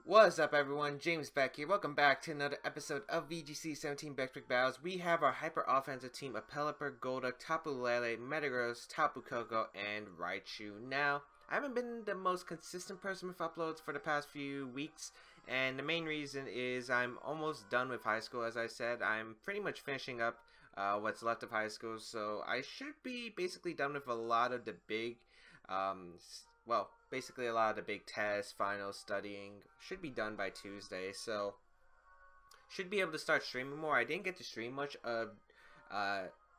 What's up, everyone? James Baek here. Welcome back to another episode of VGC 17 Backstreet Battles. We have our hyper-offensive team of Pelipper, Golduck, Tapu Lele, Metagross, Tapu Koko, and Raichu. Now, I haven't been the most consistent person with uploads for the past few weeks, and the main reason is I'm almost done with high school. As I said, I'm pretty much finishing up what's left of high school, so I should be basically done with a lot of the big well, basically a lot of the big tests, finals, studying should be done by Tuesday, so should be able to start streaming more. I didn't get to stream much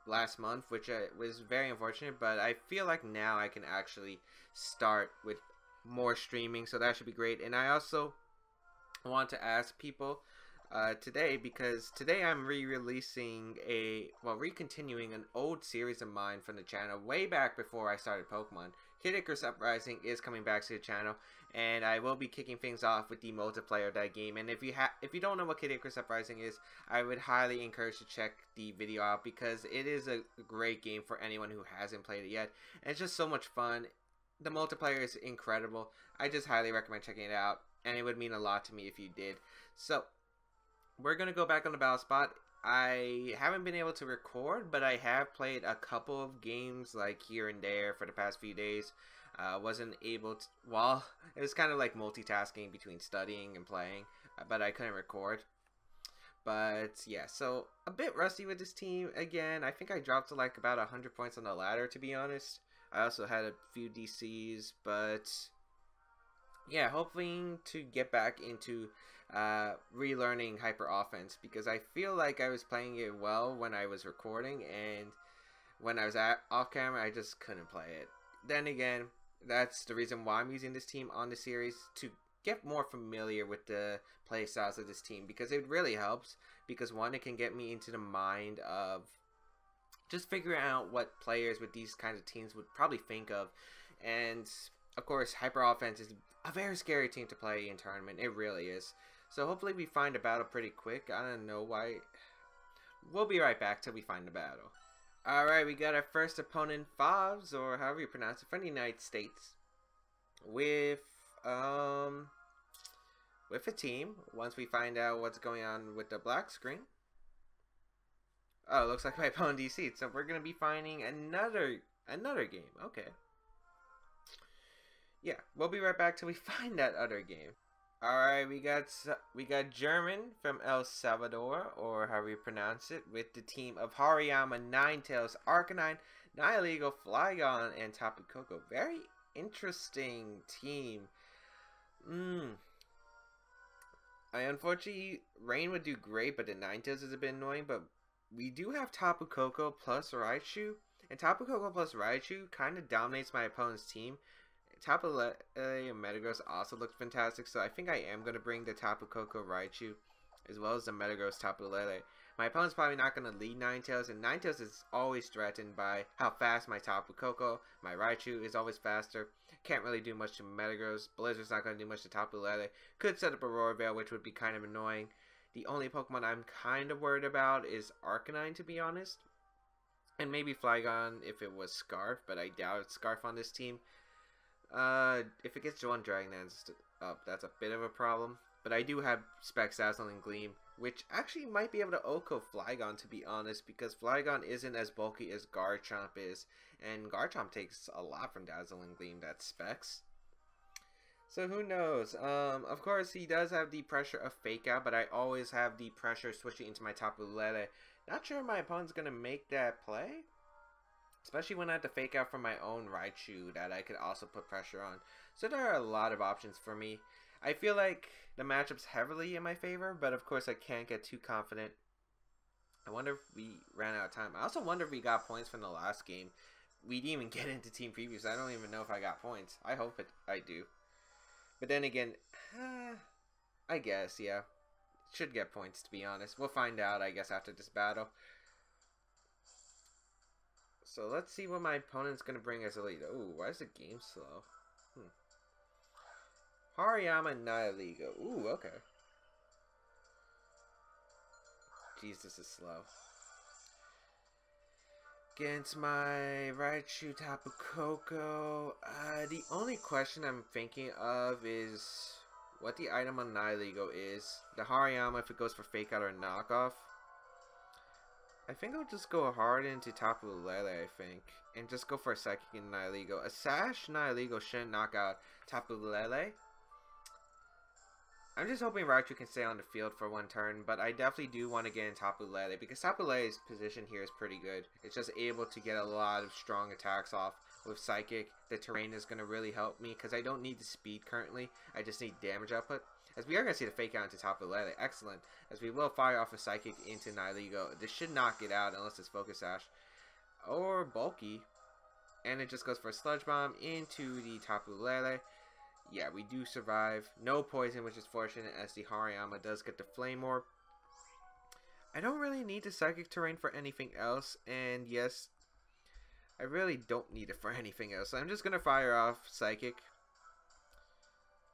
last month, which was very unfortunate, but I feel like now I can actually start with more streaming, so that should be great. And I also want to ask people today, because today I'm re-releasing re-continuing an old series of mine from the channel way back before I started Pokemon. Kid Icarus Uprising is coming back to the channel, and I will be kicking things off with the multiplayer of that game. And if you don't know what Kid Icarus Uprising is, I would highly encourage to check the video out, because it is a great game for anyone who hasn't played it yet. And it's just so much fun. The multiplayer is incredible. I just highly recommend checking it out, and it would mean a lot to me if you did. So we're going to go back on the battle spot. I haven't been able to record, but I have played a couple of games like here and there for the past few days. Wasn't able to, well, it was kind of like multitasking between studying and playing, but I couldn't record. But yeah, so a bit rusty with this team again. I think I dropped to like about 100 points on the ladder, to be honest. I also had a few DCs, but yeah, hoping to get back into relearning hyper offense, because I feel like I was playing it well when I was recording, and when I was off camera I just couldn't play it. Then again, that's the reason why I'm using this team on the series, to get more familiar with the play styles of this team, because it really helps. Because one, it can get me into the mind of just figuring out what players with these kinds of teams would probably think of. And of course, hyper offense is a very scary team to play in tournament. It really is. So hopefully we find a battle pretty quick. I don't know why. We'll be right back till we find the battle. Alright, we got our first opponent, Favs, or however you pronounce it, from the United States. With a team. Once we find out what's going on with the black screen. Oh, it looks like my opponent DC'd. So we're gonna be finding another game. Okay. Yeah, we'll be right back till we find that other game. Alright, we got German from El Salvador, or however you pronounce it, with the team of Hariyama, Ninetales, Arcanine, Nihilego, Flygon, and Tapu Koko. Very interesting team. Unfortunately, Rain would do great, but the Ninetales is a bit annoying. But we do have Tapu Koko plus Raichu, and Tapu Koko plus Raichu kind of dominates my opponent's team. Tapu Lele and Metagross also looks fantastic, so I think I am going to bring the Tapu Koko Raichu as well as the Metagross Tapu Lele. My opponent's probably not going to lead Ninetales, and Ninetales is always threatened by how fast my Tapu Koko, my Raichu is always faster. Can't really do much to Metagross. Blizzard's not going to do much to Tapu Lele. Could set up a Roar Veil, which would be kind of annoying. The only Pokemon I'm kind of worried about is Arcanine, to be honest. And maybe Flygon if it was Scarf, but I doubt it's Scarf on this team. If it gets to one Dragon Dance up, that's a bit of a problem. But I do have Specs, Dazzle, and Gleam, which actually might be able to OHKO Flygon, to be honest, because Flygon isn't as bulky as Garchomp is, and Garchomp takes a lot from Dazzle and Gleam, that's Specs. So who knows? Of course, he does have the pressure of Fake Out, but I always have the pressure switching into my Tapu Lele. Not sure my opponent's going to make that play. Especially when I have to Fake Out from my own Raichu that I could also put pressure on. So there are a lot of options for me. I feel like the matchup's heavily in my favor, but of course I can't get too confident. I wonder if we ran out of time. I also wonder if we got points from the last game. We didn't even get into team previews. I don't even know if I got points. I hope I do. But then again, I guess, yeah. Should get points, to be honest. We'll find out, I guess, after this battle. So let's see what my opponent's going to bring as a lead. Ooh, why is the game slow? Hariyama and Nihilego. Ooh, okay. Jeez, this is slow. Against my Raichu Tapu Koko. The only question I'm thinking of is what the item on Nihilego is. The Hariyama, if it goes for Fake Out or Knockoff. I think I'll just go hard into Tapu Lele, I think. And just go for a Psychic in Nihilego. A Sash Nihilego shouldn't knock out Tapu Lele. I'm just hoping Raichu can stay on the field for one turn, but I definitely do want to get in Tapu Lele because Tapu Lele's position here is pretty good. It's just able to get a lot of strong attacks off with Psychic. The terrain is going to really help me because I don't need the speed currently. I just need damage output. As we are going to see the Fake Out into Tapu Lele. Excellent. As we will fire off a Psychic into Nihilego. This should knock it out unless it's Focus Sash or Bulky. And it just goes for a Sludge Bomb into the Tapu Lele. Yeah, we do survive. No poison, which is fortunate, as the Hariyama does get the Flame Orb. I don't really need the Psychic terrain for anything else, and yes, I really don't need it for anything else. So I'm just gonna fire off Psychic.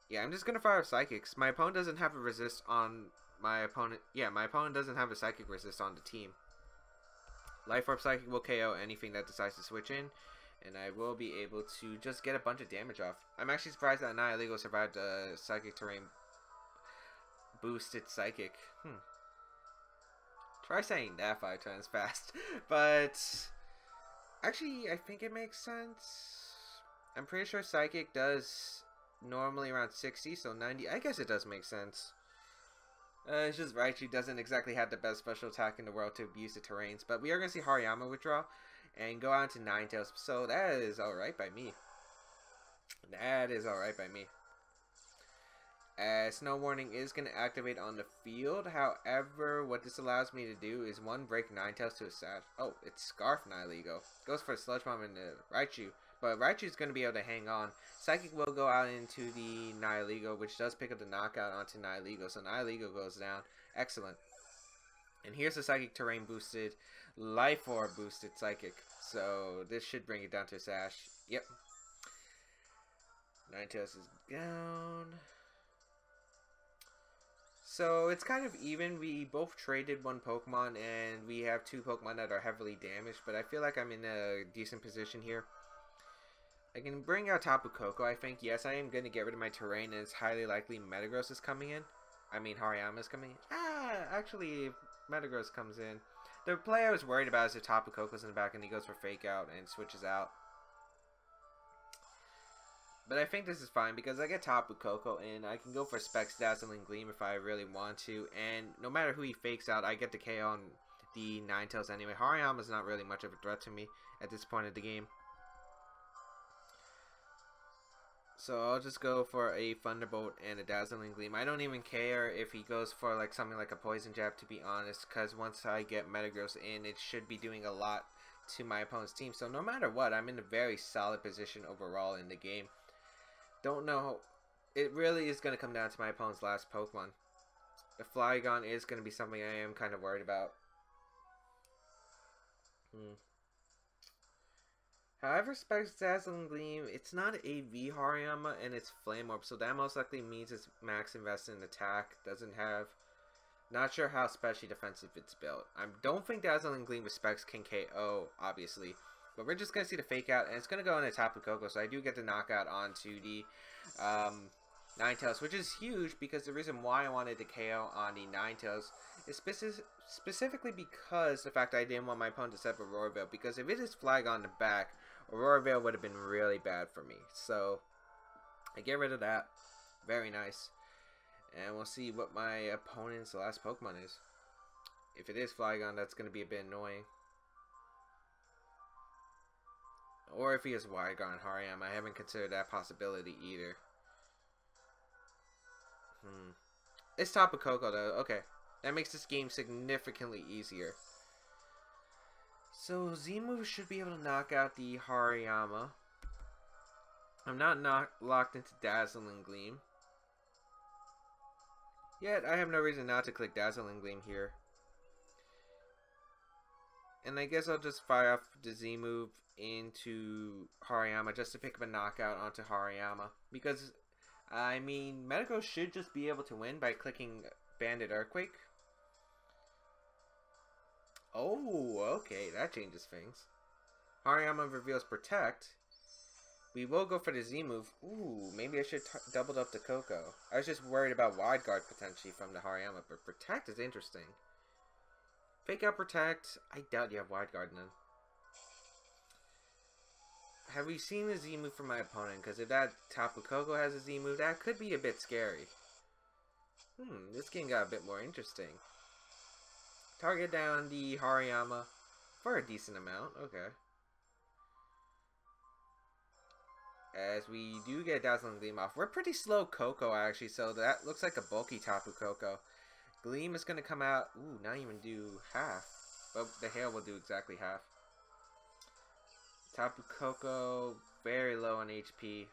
Yeah, I'm just gonna fire off Psychics. My opponent doesn't have a resist on my opponent. Yeah, my opponent doesn't have a Psychic resist on the team. Life Orb Psychic will KO anything that decides to switch in. And I will be able to just get a bunch of damage off. I'm actually surprised that Nihilego survived a Psychic Terrain boosted Psychic. Try saying that 5 times fast. But actually, I think it makes sense. I'm pretty sure Psychic does normally around 60, so 90. I guess it does make sense. It's just Raichu doesn't exactly have the best special attack in the world to abuse the terrains. But we are going to see Hariyama withdraw and go on to Ninetales. So that is alright by me. That is alright by me. Snow Warning is going to activate on the field. However, what this allows me to do is one, break Ninetales to a Sash. Oh, it's Scarf Nihilego. Goes for a Sludge Bomb into Raichu. But Raichu's going to be able to hang on. Psychic will go out into the Nihilego, which does pick up the knockout onto Nihilego. So Nihilego goes down. Excellent. And here's the Psychic Terrain boosted, Life Orb boosted Psychic. So this should bring it down to a Sash. Yep. Ninetales is down. So it's kind of even. We both traded one Pokemon and we have 2 Pokemon that are heavily damaged. But I feel like I'm in a decent position here. I can bring out Tapu Koko, I think. Yes, I am going to get rid of my terrain, and it's highly likely Metagross is coming in. I mean, Hariyama is coming in. Actually, if Metagross comes in. The play I was worried about is if Tapu Koko's in the back and he goes for Fake Out and switches out. But I think this is fine because I get Tapu Koko and I can go for Specs Dazzling Gleam if I really want to. And no matter who he fakes out, I get the KO on the Ninetales anyway. Hariyama's not really much of a threat to me at this point of the game. So I'll just go for a Thunderbolt and a Dazzling Gleam. I don't even care if he goes for like something like a Poison Jab, to be honest, because once I get Metagross in, it should be doing a lot to my opponent's team. So no matter what, I'm in a very solid position overall in the game. Don't know. It really is going to come down to my opponent's last Pokemon. The Flygon is going to be something I am kind of worried about. However, Specs Dazzling Gleam, it's not a V Hariyama and it's Flame Orb, so that most likely means it's max invested in attack. Doesn't have, not sure how specially defensive it's built. I don't think Dazzling Gleam with Specs can KO, obviously, but we're just gonna see the Fake Out, and it's gonna go into Tapu Koko, so I do get the knockout onto the Ninetales, which is huge because the reason why I wanted to KO on the Ninetales is specifically because the fact that I didn't want my opponent to set up Aurora Veil, because if it is Flag on the back, Aurora Veil would have been really bad for me. So I get rid of that. Very nice. And we'll see what my opponent's last Pokemon is. If it is Flygon, that's going to be a bit annoying. Or if he is Wygon Hariyama, I haven't considered that possibility either. It's Tapu Koko though. Okay. That makes this game significantly easier. So Z-Move should be able to knock out the Hariyama. I'm not locked into Dazzling Gleam. Yet I have no reason not to click Dazzling Gleam here. And I guess I'll just fire off the Z-Move into Hariyama just to pick up a knockout onto Hariyama. Because, I mean, Metagross should just be able to win by clicking Banded Earthquake. Oh, okay, that changes things. Hariyama reveals Protect. We will go for the Z move. Ooh, maybe I should doubled up the Koko. I was just worried about Wide Guard potentially from the Hariyama, but Protect is interesting. Fake out Protect. I doubt you have Wide Guard then. Have we seen the Z move from my opponent? Because if that Tapu Koko has a Z move, that could be a bit scary. This game got a bit more interesting. Target down the Hariyama for a decent amount. Okay. As we do get Dazzling Gleam off. We're pretty slow Koko actually, so that looks like a bulky Tapu Koko. Gleam is going to come out. Ooh, not even do half. But the hail will do exactly half. Tapu Koko, very low on HP.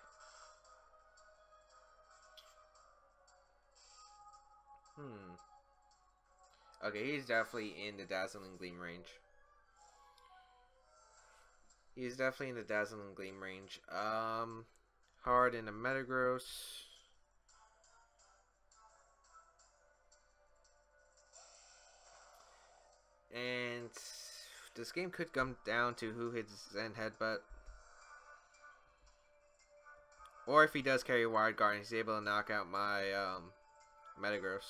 Okay, he's definitely in the Dazzling Gleam range. He's definitely in the Dazzling Gleam range. Hard in the Metagross. And this game could come down to who hits Zen Headbutt. Or if he does carry a Wide Guard and he's able to knock out my Metagross.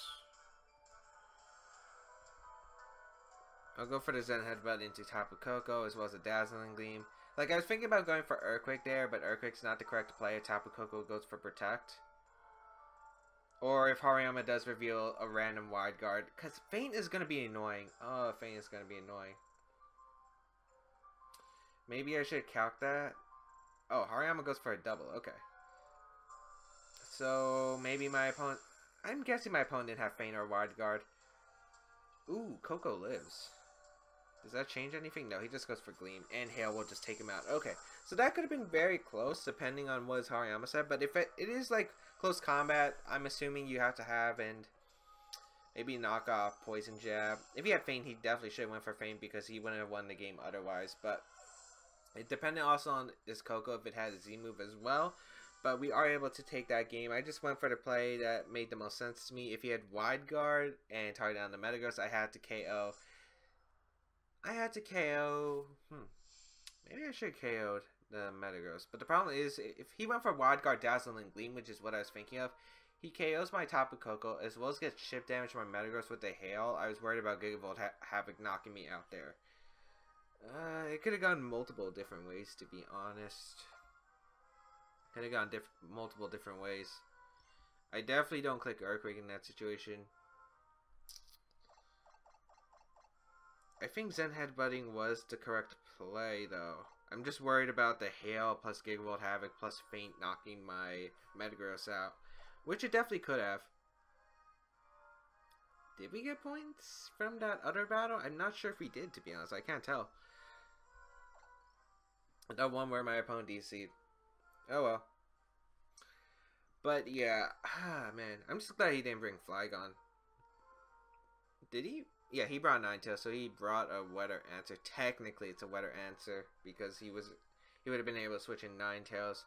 I'll go for the Zen Headbutt into Tapu Koko as well as a Dazzling Gleam. Like, I was thinking about going for Earthquake there, but Earthquake's not the correct play. Tapu Koko goes for Protect. Or if Hariyama does reveal a random Wide Guard. Because Feint is going to be annoying. Oh, Feint is going to be annoying. Maybe I should calc that. Oh, Hariyama goes for a double. Okay. So, maybe my opponent... I'm guessing my opponent didn't have Feint or Wide Guard. Ooh, Koko lives. Does that change anything? No, he just goes for Gleam. And Hail will just take him out. Okay. So that could have been very close, depending on what his Hariyama said. But if it is, like, close combat, I'm assuming you have to have and maybe knock off Poison Jab. If he had Feint, he definitely should have went for Feint because he wouldn't have won the game otherwise. But it depended also on this Koko if it had a Z move as well. But we are able to take that game. I just went for the play that made the most sense to me. If he had Wide Guard and target down the Metagross, I had to KO. Maybe I should have KO'd the Metagross. But the problem is, if he went for Wide Guard, Dazzling Gleam, which is what I was thinking of, he KOs my Tapu Koko, as well as gets chip damage from my Metagross with the Hail. I was worried about Gigavolt Havoc knocking me out there. It could have gone multiple different ways, to be honest. Could have gone multiple different ways. I definitely don't click Earthquake in that situation. I think Zen Headbutting was the correct play, though. I'm just worried about the Hail plus Gigavolt Havoc plus Feint knocking my Metagross out. Which it definitely could have. Did we get points from that other battle? I'm not sure if we did, to be honest. I can't tell. That one where my opponent DC'd. Oh well. But yeah, man. I'm just glad he didn't bring Flygon. Did he? Yeah, he brought Ninetales, so he brought a wetter answer. Technically, it's a wetter answer because he would have been able to switch in Ninetales.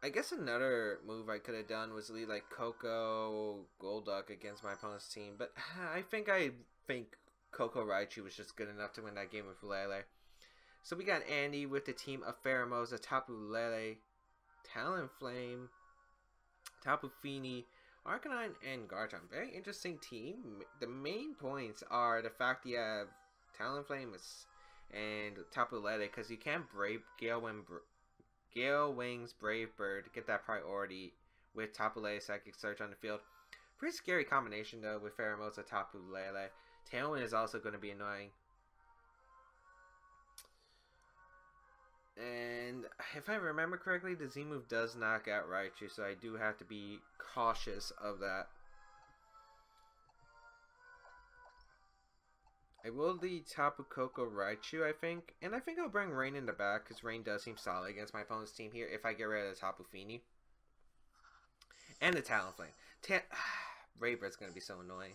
I guess another move I could have done was lead like Koko Golduck against my opponent's team, but I think Koko Raichu was just good enough to win that game with Lele. So we got Andy with the team of Pheromosa, Tapu Lele, Talonflame, Tapu Fini, Arcanine, and Garchomp. Very interesting team. The main points are the fact that you have Talonflame and Tapu Lele, because you can't Brave Gale Wings Brave Bird to get that priority with Tapu Lele Psychic Search on the field. Pretty scary combination though with Pheromosa, Tapu Lele. Tailwind is also going to be annoying. And if I remember correctly, the Z move does knock out Raichu, so I do have to be cautious of that. I will lead Tapu Koko Raichu, I think. And I think I'll bring Rain in the back, because Rain does seem solid against my opponent's team here if I get rid of the Tapu Fini. And the Talonflame. Raybird's going to be so annoying.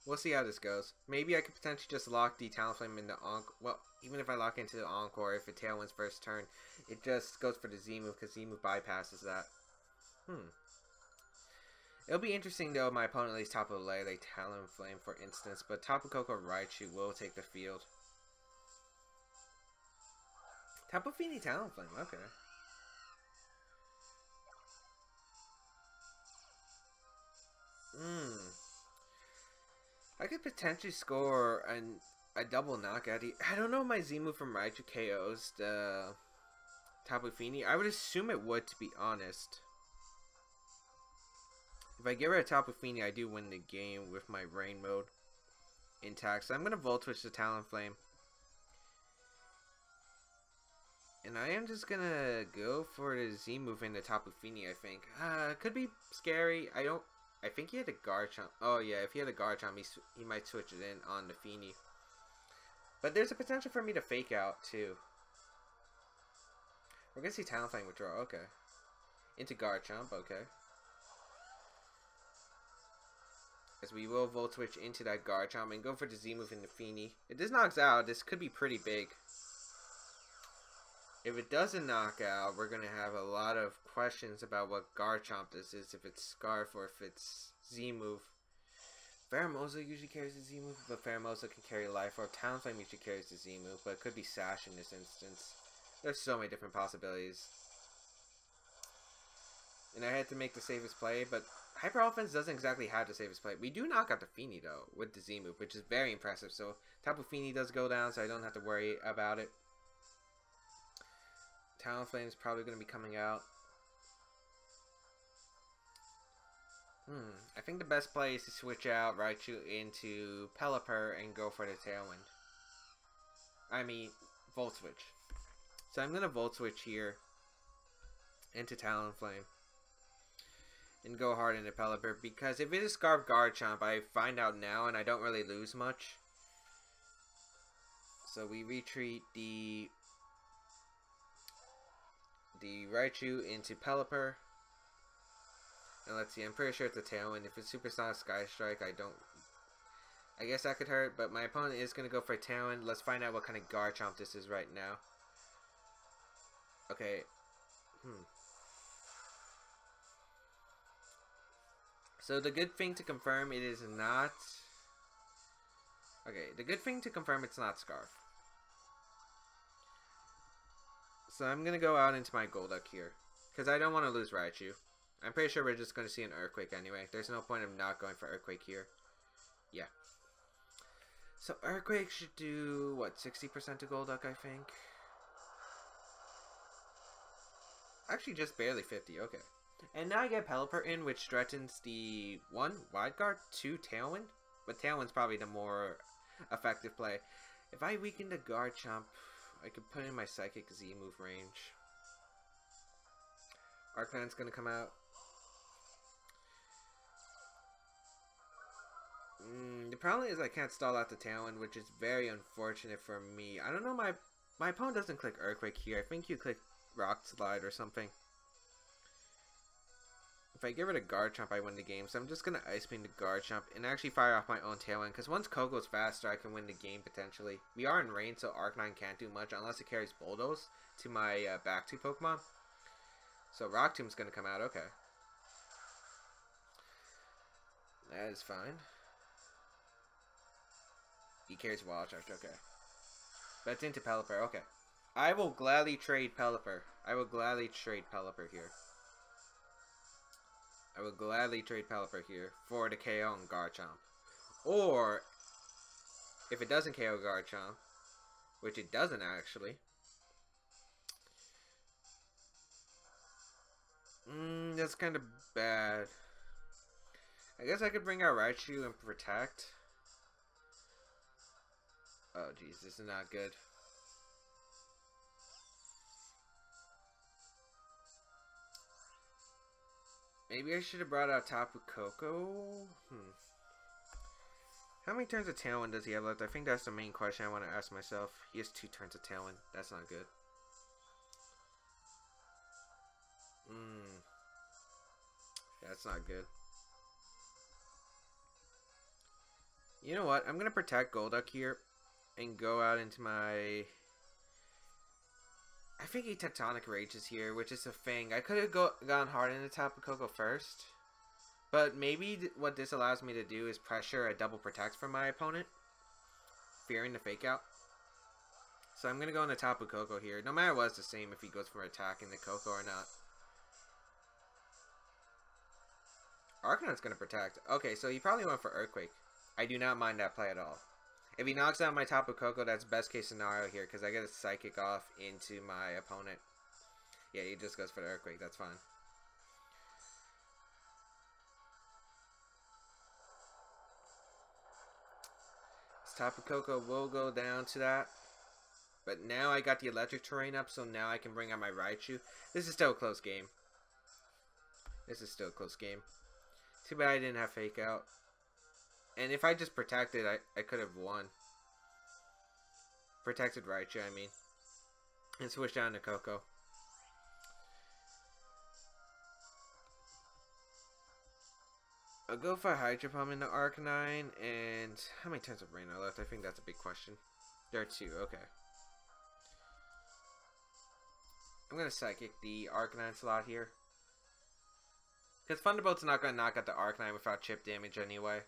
We'll see how this goes. Maybe I could potentially just lock the Talonflame into Encore. Well, even if I lock into the Encore, if it Tailwind's first turn, it just goes for the Z move because Z move bypasses that. It'll be interesting though if my opponent lays Tapu Lele Talonflame for instance, but Tapu Koko Raichu will take the field. Tapu Fini Talonflame, okay. I could potentially score a double knockout. I don't know if my Z move from Raichu KOs the Tapu Fini. I would assume it would, to be honest. If I give her a Tapu Fini, I do win the game with my Rain mode intact. So I'm going to Volt Switch the Talonflame. And I am just going to go for the Z move in the Tapu Fini, I think. Could be scary. I think he had a Garchomp. Oh yeah, if he had a Garchomp, he might switch it in on the Fini. But there's a potential for me to fake out too. We're going to see Talonflame withdraw, okay. Into Garchomp, okay. As we will Volt Switch into that Garchomp and go for the Z move in the Fini. If this knocks out, this could be pretty big. If it doesn't knock out, we're going to have a lot of questions about what Garchomp this is. If it's Scarf or if it's Z move. Pheromosa usually carries the Z move, but Pheromosa can carry Life Orb. Talonflame usually carries the Z move, but it could be Sash in this instance. There's so many different possibilities. And I had to make the safest play, but Hyper Offense doesn't exactly have the safest play. We do knock out the Fini though, with the Z move, which is very impressive. So Tapu Fini does go down, so I don't have to worry about it. Talonflame is probably going to be coming out. I think the best play is to switch out Raichu into Pelipper and go for the Tailwind. I mean, Volt Switch. So I'm going to Volt Switch here into Talonflame. And go hard into Pelipper, because if it is Scarf Garchomp, I find out now and I don't really lose much. So we retreat the Raichu into Pelipper. And let's see, I'm pretty sure it's a Tailwind. If it's Supersonic Sky Strike, I guess that could hurt, but my opponent is going to go for a Tailwind. Let's find out what kind of Garchomp this is right now. Okay. So the good thing to confirm it is not... Okay, the good thing to confirm it's not Scarf. So I'm going to go out into my Golduck here, because I don't want to lose Raichu. I'm pretty sure we're just going to see an Earthquake anyway. There's no point of not going for Earthquake here. Yeah. So Earthquake should do, what, 60% to Golduck, I think? Actually, just barely 50, okay. And now I get Pelipper in, which threatens the 1 Wide Guard, 2 Tailwind. But Tailwind's probably the more effective play. If I weaken the Garchomp, I could put in my Psychic Z move range. Arcline's gonna come out. The problem is I can't stall out the Tailwind, which is very unfortunate for me. I don't know, my opponent doesn't click Earthquake here. I think you click Rock Slide or something. If I give it a Garchomp, I win the game. So I'm just going to Ice Beam the Garchomp and actually fire off my own Tailwind. Because once Kogo's faster, I can win the game potentially. We are in rain, so Arcanine can't do much unless it carries Bulldoze to my back 2 Pokemon. So Rock Tomb's going to come out. Okay. That is fine. He carries Wild Charge. Okay. But it's into Pelipper. Okay. I will gladly trade Pelipper. I will gladly trade Pelipper here. I will gladly trade Pelipper here for the KO on Garchomp. Or, if it doesn't KO Garchomp, which it doesn't actually. That's kind of bad. I guess I could bring out Raichu and protect. Oh jeez, this is not good. Maybe I should have brought out Tapu Koko. How many turns of Tailwind does he have left? I think that's the main question I want to ask myself. He has 2 turns of Tailwind. That's not good. That's not good. You know what? I'm going to protect Golduck here and go out into my... I think he Tectonic Rages here, which is a thing. I could have gone hard into Tapu Koko first. But maybe what this allows me to do is pressure a double protect from my opponent, fearing the fake out. So I'm going to go into Tapu Koko here. No matter what, it's the same if he goes for attacking the Koko or not. Arcanine's going to protect. Okay, so he probably went for Earthquake. I do not mind that play at all. If he knocks out my Tapu Koko, that's best case scenario here because I get a Psychic off into my opponent. Yeah, he just goes for the Earthquake. That's fine. This Tapu Koko will go down to that. But now I got the electric terrain up, so now I can bring out my Raichu. This is still a close game. This is still a close game. Too bad I didn't have Fake Out. And if I just protected, I could have won. Protected Raichu, I mean. And switch down to Koko. I'll go for Hydro Pump into Arcanine. And how many turns of rain are left? I think that's a big question. There are 2, okay. I'm going to Psychic the Arcanine slot here. Because Thunderbolt's not going to knock out the Arcanine without chip damage anyway.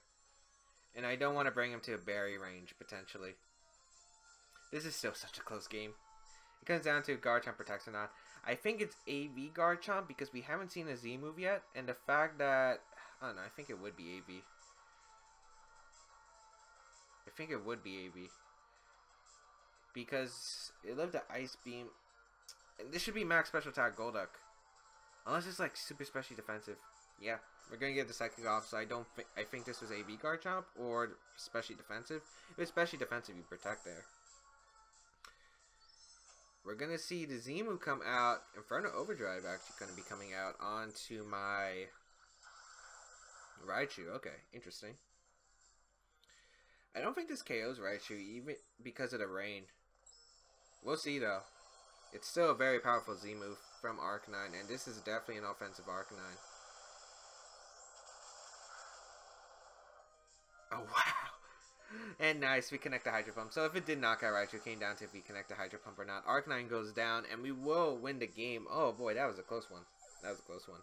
And I don't want to bring him to a berry range, potentially. This is still such a close game. It comes down to Garchomp protects or not. I think it's AV Garchomp because we haven't seen a Z move yet. And the fact that... I don't know, I think it would be AV. I think it would be AV. Because it lived the Ice Beam. And this should be max special attack Golduck. Unless it's like super specially defensive. Yeah, we're gonna get the Psychic off, so I think this was AV Garchomp or specially defensive. If it's specially defensive, you protect there. We're gonna see the Z move come out. Inferno Overdrive actually gonna be coming out onto my Raichu. Okay, interesting. I don't think this KOs Raichu even because of the rain. We'll see though. It's still a very powerful Z move from Arcanine, and this is definitely an offensive Arcanine. Oh, wow. And nice, we connect the Hydro Pump. So if it did knock out Raichu, it came down to if we connect the Hydro Pump or not. Arcanine goes down, and we will win the game. Oh, boy, that was a close one. That was a close one.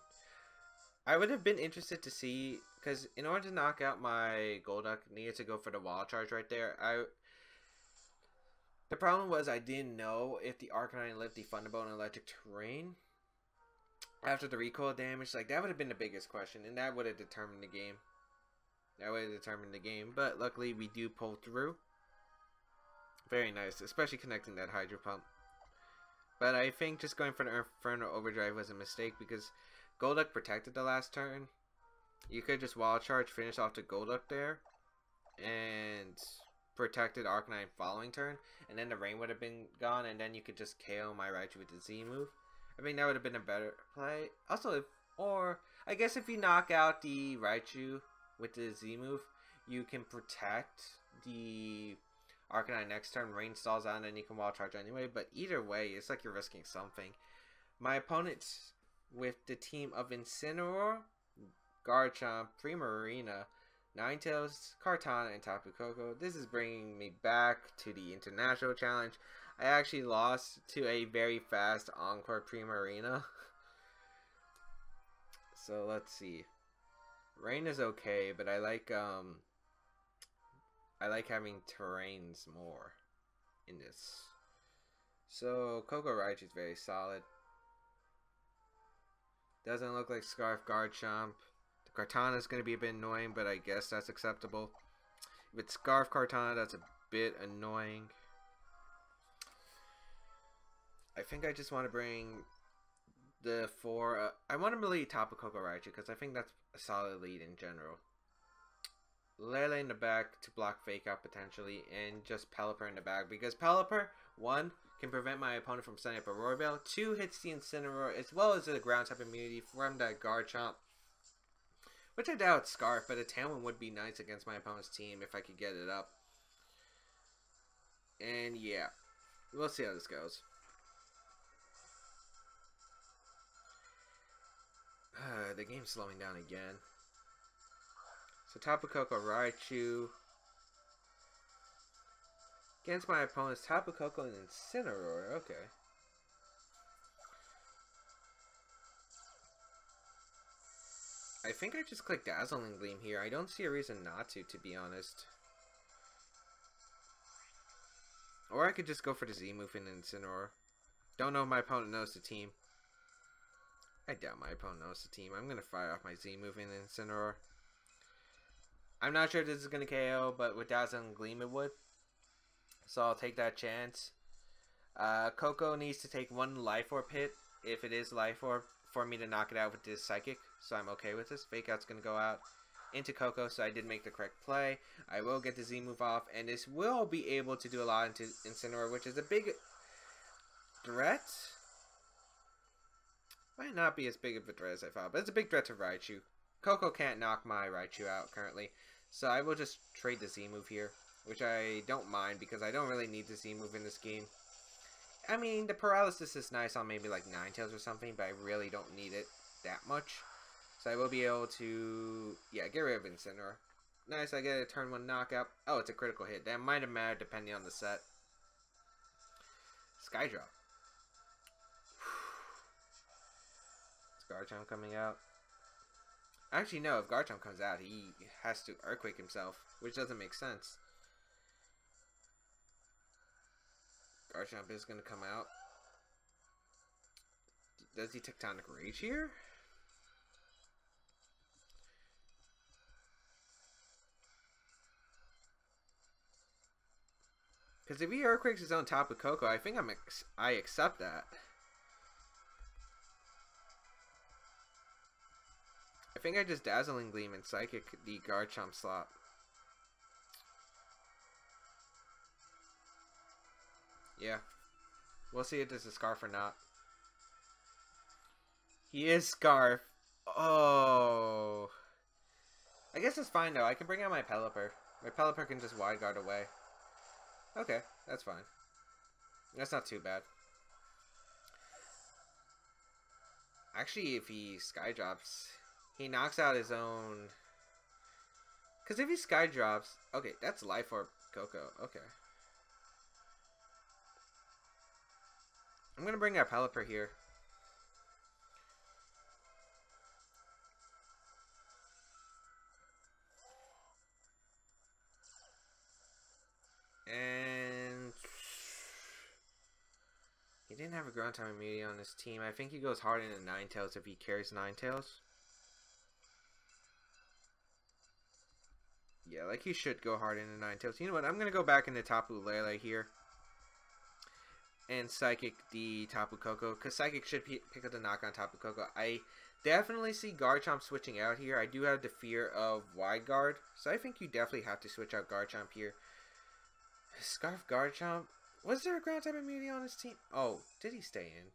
I would have been interested to see, because in order to knock out my Golduck, I needed to go for the Wall Charge right there. The problem was I didn't know if the Arcanine lived the Thunderbolt and Electric Terrain after the recoil damage. Like, that would have been the biggest question, and that would have determined the game. That would have determined the game, but luckily we do pull through. Very nice, especially connecting that Hydro Pump. But I think just going for the Inferno Overdrive was a mistake because Golduck protected the last turn. You could just Wall Charge, finish off the Golduck there, and protected Arcanine following turn, and then the rain would have been gone, and then you could just KO my Raichu with the Z move. I mean, that would have been a better play. Also, I guess if you knock out the Raichu with the Z move, you can protect the Arcanine next turn, rain stalls out, and then you can Wall Charge anyway. But either way, it's like you're risking something. My opponents with the team of Incineroar, Garchomp, Primarina, Ninetales, Kartana, and Tapu Koko. This is bringing me back to the International Challenge. I actually lost to a very fast Encore Primarina. So let's see. Rain is okay, but I like having terrains more in this. So Koko Raichu is very solid. Doesn't look like Scarf Garchomp. The Kartana is going to be a bit annoying, but I guess that's acceptable. If it's Scarf Kartana, that's a bit annoying. I think I just want to bring the 4. I want to lead Tapu Koko Raichu because I think that's a solid lead in general. Lele in the back to block Fake Out potentially, and just Pelipper in the back because Pelipper, 1, can prevent my opponent from setting up a Roar Veil, 2, hits the Incineroar as well as the ground type immunity from that Garchomp. Which I doubt Scarf, but a Tailwind would be nice against my opponent's team if I could get it up. And yeah, we'll see how this goes. The game's slowing down again. So Tapu Koko Raichu against my opponent's Tapu Koko and Incineroar. Okay. I think I just clicked Dazzling Gleam here. I don't see a reason not to be honest. Or I could just go for the Z move and Incineroar. Don't know if my opponent knows the team. I doubt my opponent knows the team. I'm going to fire off my Z move and Incineroar. I'm not sure if this is going to KO, but with Dazzling Gleam it would. So I'll take that chance. Coco needs to take one Life Orb hit, if it is Life Orb, for me to knock it out with this Psychic. So I'm okay with this. Fake Out's going to go out into Coco, so I did make the correct play. I will get the Z move off, and this will be able to do a lot into Incineroar, which is a big threat. Might not be as big of a threat as I thought, but it's a big threat to Raichu. Coco can't knock my Raichu out currently, so I will just trade the Z move here, which I don't mind because I don't really need the Z move in this game. I mean, the paralysis is nice on maybe like Ninetales or something, but I really don't need it that much. So I will be able to, yeah, get rid of Incineroar. Nice, I get a turn 1 knockout. Oh, it's a critical hit. That might have mattered depending on the set. Skydrop. Is Garchomp coming out? Actually, no, if Garchomp comes out, he has to Earthquake himself, which doesn't make sense. Garchomp is going to come out. Does he Tectonic Rage here? Because if he Earthquakes his own top of Coco, I think I accept that. I think I just Dazzling Gleam and Psychic the Garchomp slot. Yeah. We'll see if this is Scarf or not. He is Scarf. Oh. I guess it's fine though. I can bring out my Pelipper. My Pelipper can just Wide Guard away. Okay, that's fine. That's not too bad. Actually, if he Sky Drops, he knocks out his own. Because if he Sky Drops, okay, that's Life Orb Coco. Okay. I'm going to bring out Pelipper here. And he didn't have a ground time immunity on his team. I think he goes hard into Ninetales if he carries Ninetales. Yeah, like he should go hard into Ninetales. You know what? I'm going to go back into Tapu Lele here. And Psychic the Tapu Koko. Because Psychic should pick up the knock on Tapu Koko. I definitely see Garchomp switching out here. I do have the fear of Wide Guard. So I think you definitely have to switch out Garchomp here. Scarf Garchomp. Was there a ground type immunity on his team? Oh, did he stay in?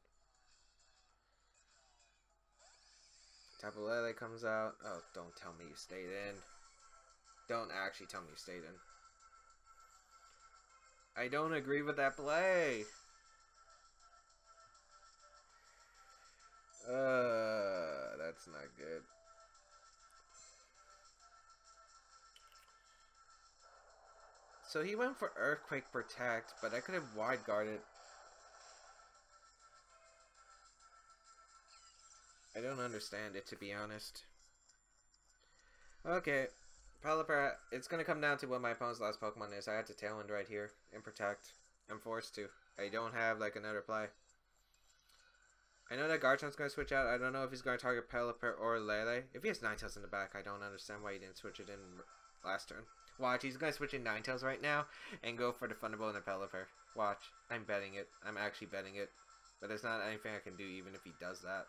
Tapu Lele comes out. Oh, don't tell me you stayed in. Don't actually tell me you stayed in. I don't agree with that play. That's not good. So he went for Earthquake Protect, but I could have Wide Guarded. I don't understand it, to be honest. Okay. Pelipper, it's going to come down to what my opponent's last Pokemon is. I have to Tailwind right here and Protect. I'm forced to. I don't have, like, another play. I know that Garchomp's going to switch out. I don't know if he's going to target Pelipper or Lele. If he has Ninetales in the back, I don't understand why he didn't switch it in last turn. Watch, he's going to switch in Ninetales right now and go for the Thunderbolt and the Pelipper. Watch, I'm betting it. I'm actually betting it. But there's not anything I can do even if he does that.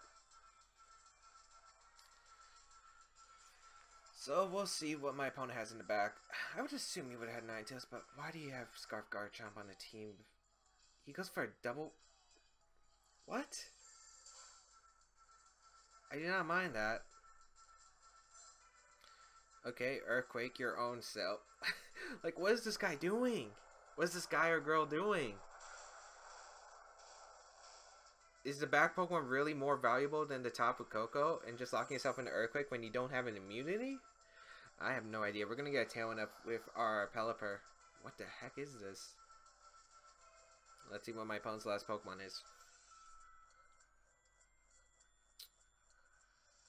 So we'll see what my opponent has in the back. I would assume he would have had Ninetales, but why do you have Scarf Garchomp on the team? He goes for a double... What? I do not mind that. Okay, Earthquake, your own self. Like, what is this guy doing? What is this guy or girl doing? Is the back Pokemon really more valuable than the top of Coco and just locking yourself into Earthquake when you don't have an immunity? I have no idea. We're going to get a Tailwind up with our Pelipper. What the heck is this? Let's see what my opponent's last Pokemon is.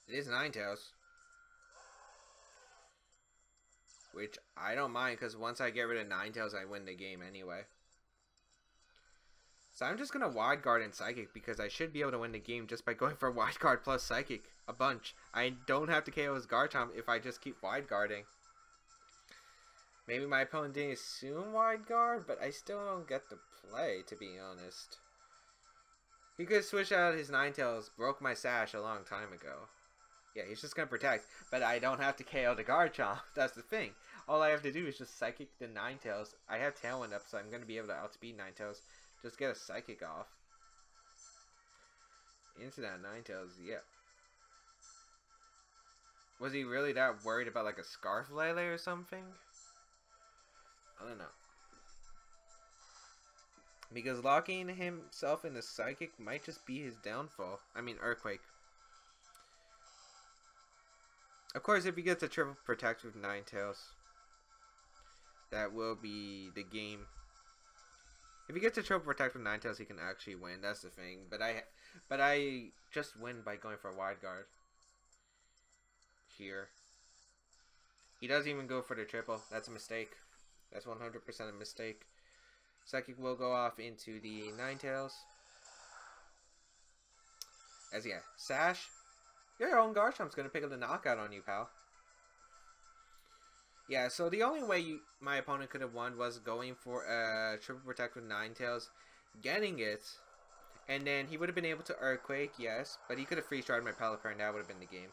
It is Ninetales. Which I don't mind because once I get rid of Ninetales, I win the game anyway. So I'm just gonna wide guard and psychic because I should be able to win the game just by going for wide guard plus psychic a bunch. I don't have to KO his Garchomp if I just keep wide guarding. Maybe my opponent didn't assume wide guard, but I still don't get the play, to be honest. He could switch out his Ninetales, broke my sash a long time ago. Yeah, he's just gonna protect, but I don't have to KO the Garchomp. That's the thing. All I have to do is just psychic the Ninetales. I have Tailwind up, so I'm gonna be able to outspeed Ninetales. Just get a psychic off. Into that Ninetales, yeah. Was he really that worried about like a Scarf Lele or something? I don't know. Because locking himself in the psychic might just be his downfall. I mean, Earthquake. Of course, if he gets a triple protect with Ninetales, that will be the game. If he gets a triple protect with Ninetales, he can actually win. That's the thing. But I just win by going for a wide guard. Here. He doesn't even go for the triple. That's a mistake. That's 100% a mistake. Psychic will go off into the Ninetales. As yeah, Sash. Your own Garchomp's gonna pick up the knockout on you, pal. Yeah, so the only way my opponent could have won was going for a triple protect with Ninetales, getting it, and then he would have been able to Earthquake, yes, but he could have freeze dried my Pelipper and that would have been the game.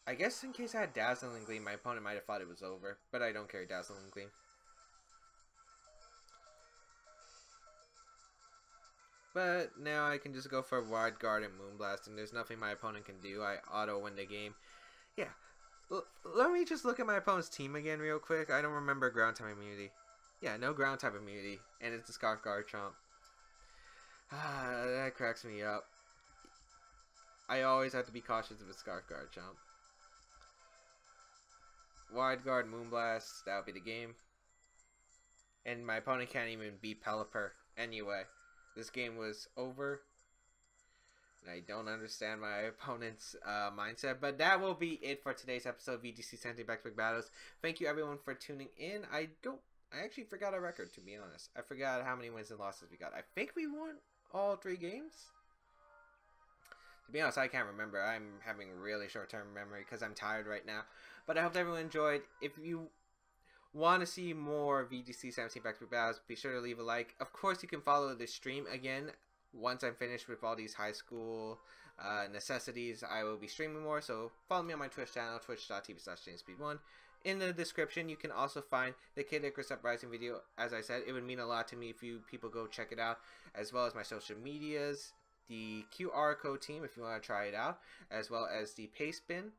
I guess in case I had Dazzling Gleam, my opponent might have thought it was over, but I don't carry Dazzling Gleam. But now I can just go for Wide Guard and Moonblast, and there's nothing my opponent can do. I auto win the game. Yeah. Let me just look at my opponent's team again real quick. I don't remember ground type immunity. Yeah, no ground type immunity. And it's the Scarf Garchomp. That cracks me up. I always have to be cautious of a Scarf Garchomp. Wide Guard, Moonblast, that'll be the game. And my opponent can't even beat Pelipper anyway. This game was over. I don't understand my opponent's mindset, but that will be it for today's episode of VGC 17 Back-to-Back Battles. Thank you everyone for tuning in. I actually forgot our record, to be honest. I forgot how many wins and losses we got. I think we won all 3 games. To be honest, I can't remember. I'm having really short-term memory because I'm tired right now. But I hope everyone enjoyed. If you want to see more VGC 17 Back-to-Back Battles, be sure to leave a like. Of course, you can follow the stream again. Once I'm finished with all these high school necessities, I will be streaming more. So follow me on my Twitch channel, twitch.tv/JamesBaek1. In the description, you can also find the Kid Icarus Uprising video. As I said, it would mean a lot to me if you people go check it out, as well as my social medias, the QR code team if you want to try it out, as well as the Pastebin.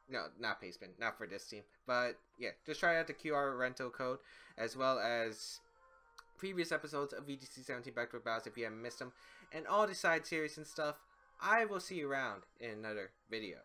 No, not Pastebin, not for this team. But yeah, just try out the QR rental code, as well as previous episodes of VGC 17 Back-to-Back Battles if you haven't missed them, and all the side series and stuff. I will see you around in another video.